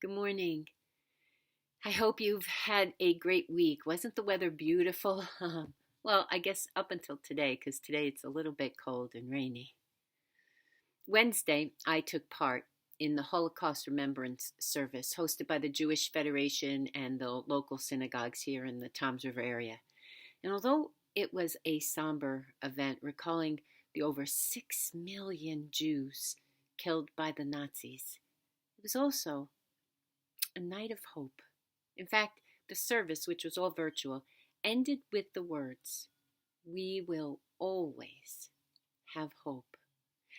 Good morning. I hope you've had a great week. Wasn't the weather beautiful? Well, I guess up until today, because today it's a little bit cold and rainy. Wednesday, I took part in the Holocaust Remembrance Service hosted by the Jewish Federation and the local synagogues here in the Toms River area. And although it was a somber event recalling the over 6 million Jews killed by the Nazis, it was also a night of hope. In fact, the service, which was all virtual, ended with the words, "We will always have hope."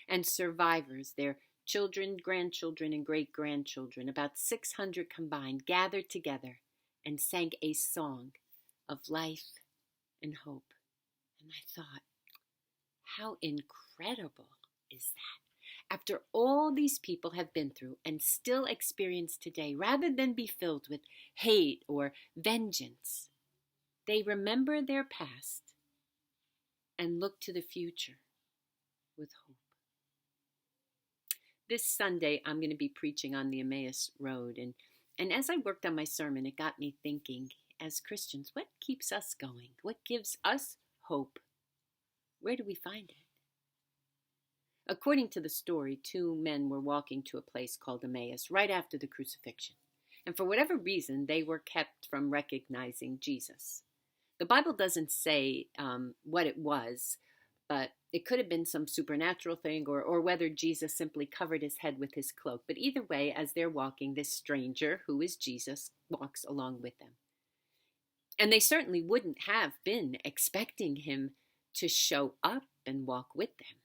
And survivors, their children, grandchildren, and great-grandchildren, about 600 combined, gathered together and sang a song of life and hope. And I thought, how incredible is that? After all these people have been through and still experience today, rather than be filled with hate or vengeance, they remember their past and look to the future with hope. This Sunday, I'm going to be preaching on the Emmaus Road. And as I worked on my sermon, it got me thinking, as Christians, what keeps us going? What gives us hope? Where do we find it? According to the story, two men were walking to a place called Emmaus right after the crucifixion. And for whatever reason, they were kept from recognizing Jesus. The Bible doesn't say what it was, but it could have been some supernatural thing or whether Jesus simply covered his head with his cloak. But either way, as they're walking, this stranger, who is Jesus, walks along with them. And they certainly wouldn't have been expecting him to show up and walk with them.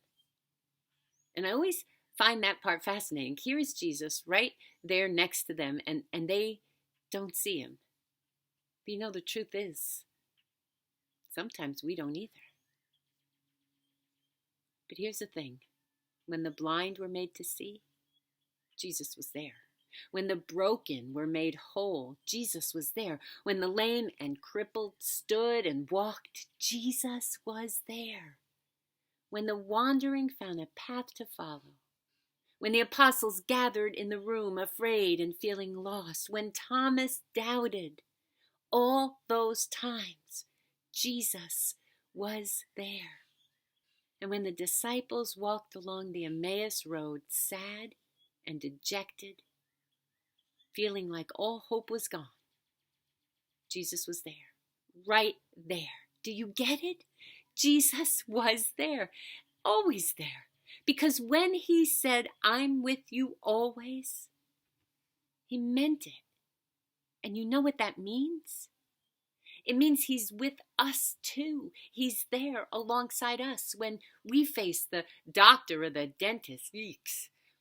And I always find that part fascinating. Here is Jesus right there next to them, and they don't see him. But you know, the truth is, sometimes we don't either. But here's the thing. When the blind were made to see, Jesus was there. When the broken were made whole, Jesus was there. When the lame and crippled stood and walked, Jesus was there. When the wandering found a path to follow, when the apostles gathered in the room afraid and feeling lost, when Thomas doubted, all those times Jesus was there. And when the disciples walked along the Emmaus Road, sad and dejected, feeling like all hope was gone, Jesus was there, right there. Do you get it? Jesus was there, always there. Because when he said, "I'm with you always," he meant it. And you know what that means? It means he's with us too. He's there alongside us when we face the doctor or the dentist,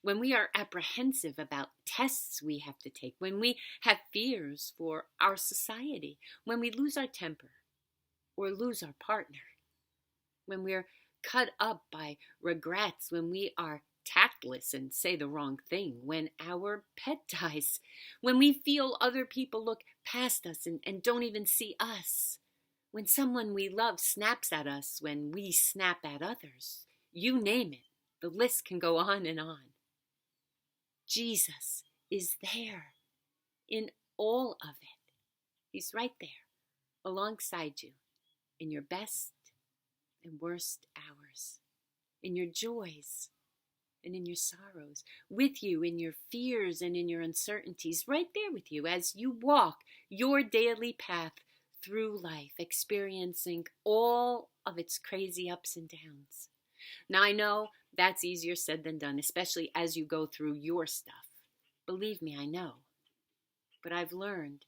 when we are apprehensive about tests we have to take, when we have fears for our society, when we lose our temper or lose our partner, when we're cut up by regrets, when we are tactless and say the wrong thing, when our pet dies, when we feel other people look past us and don't even see us, when someone we love snaps at us, when we snap at others. You name it. The list can go on and on. Jesus is there in all of it. He's right there alongside you in your best and worst hours, in your joys and in your sorrows, with you in your fears and in your uncertainties, right there with you as you walk your daily path through life, experiencing all of its crazy ups and downs. Now, I know that's easier said than done, especially as you go through your stuff. Believe me, I know. But I've learned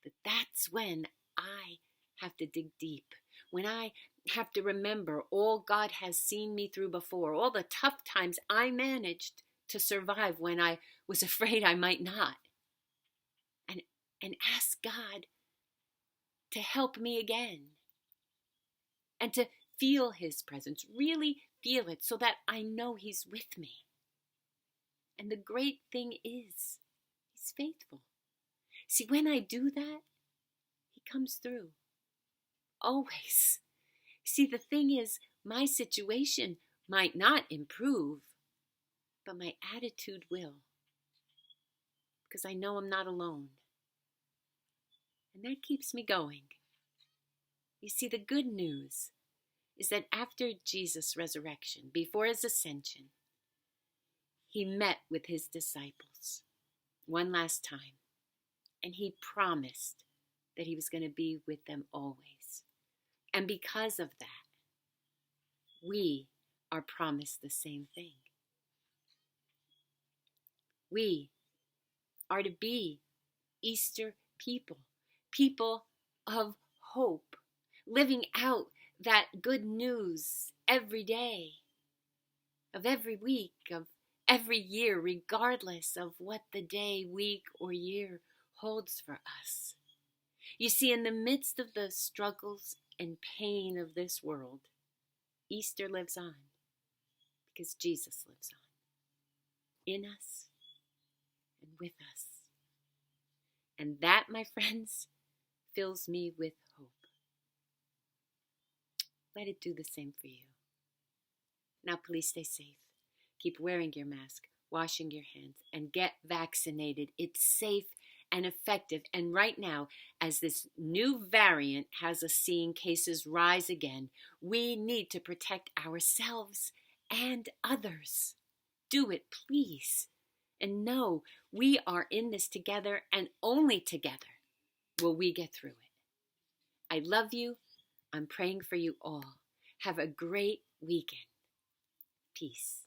that that's when I have to dig deep, when I have to remember all God has seen me through before, all the tough times I managed to survive when I was afraid I might not, and ask God to help me again, and to feel his presence, really feel it, so that I know he's with me. And the great thing is, he's faithful. See, when I do that, he comes through. Always. See, the thing is, my situation might not improve, but my attitude will. because I know I'm not alone. And that keeps me going. You see, the good news is that after Jesus' resurrection, before his ascension, he met with his disciples one last time, and he promised that he was going to be with them always. And because of that, we are promised the same thing. We are to be Easter people, people of hope, living out that good news every day, of every week, of every year, regardless of what the day, week, or year holds for us. You see, in the midst of the struggles and pain of this world, Easter lives on because Jesus lives on in us and with us. And that, my friends, fills me with hope. Let it do the same for you. Now, please stay safe. Keep wearing your mask, washing your hands, and get vaccinated. It's safe and effective. And right now, as this new variant has us seeing cases rise again, we need to protect ourselves and others. Do it, please. And know we are in this together, and only together will we get through it. I love you. I'm praying for you all. Have a great weekend. Peace.